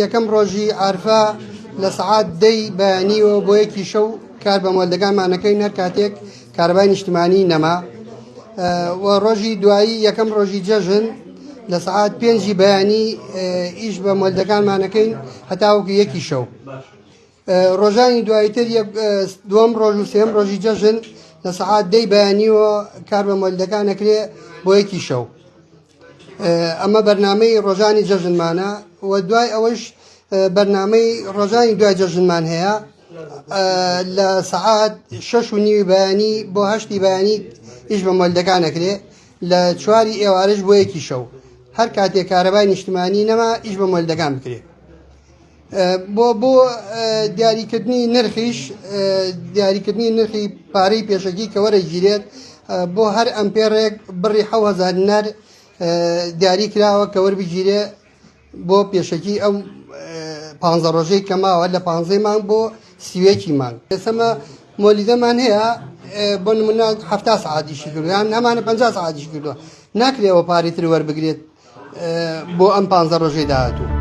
یەکەم ڕۆژی عارفە لە سەعات 10 بەیانیەوە بۆ یەکی شەو کار بە مۆلدەکانمانەکەین هەر کاتێک کارەبای نیشتیمانی نەما و ڕۆژی دوایی یەکەم ڕۆژی جەژن لە سەعات 5 بەیانی ئیش بە مۆلدەکانمانەکەین هەتاوەکو یەکی شەو. ڕۆژانی دواییتر دووەم ڕۆژ و سێم ڕۆژی جەژن لە سەعات 10 بەیانیەوە کار بە مۆلدەکان ئەکرێ بۆ یەکی شەو. ئەمە بەرنامەی ڕۆژانی جەژنمانە و دوای ئەوەش بەرنامەی ڕۆژانی دوای جەژنمان هەیە لە سەعات 6:30 بەیانی بۆ 8 بەیانی ئیش بە مۆلدەکان ئەکرێ لە 4 ئێوارش بۆ یەکی شەو هەر کاتێک کارەبای نیشتیمانی نەما ئیش بە مۆلدەکان بکرێ. بۆ دیاریکردنی نرخیش دیاریکردنی نرخی پارەی پێشەکی کە وەرەگیرێت بۆ هەر ئەمپێرێک بڕی 7000 دینار دیاری کراوە کە وەربگیرێ بۆ پێشەکی ئەو 15 ڕۆژەی کە ماوە لە 15 مانگ بۆ 30 مانگ. ئێسمە مۆلیدەمان هەیە بۆ نمونە 70 ساعاتیشی کردو یان هەمانە 50 ساعاتیش کردووە ناکرێەوە پارەی تر وەربگرێت بۆ ئەم 15 ڕۆژەی داهاتوو.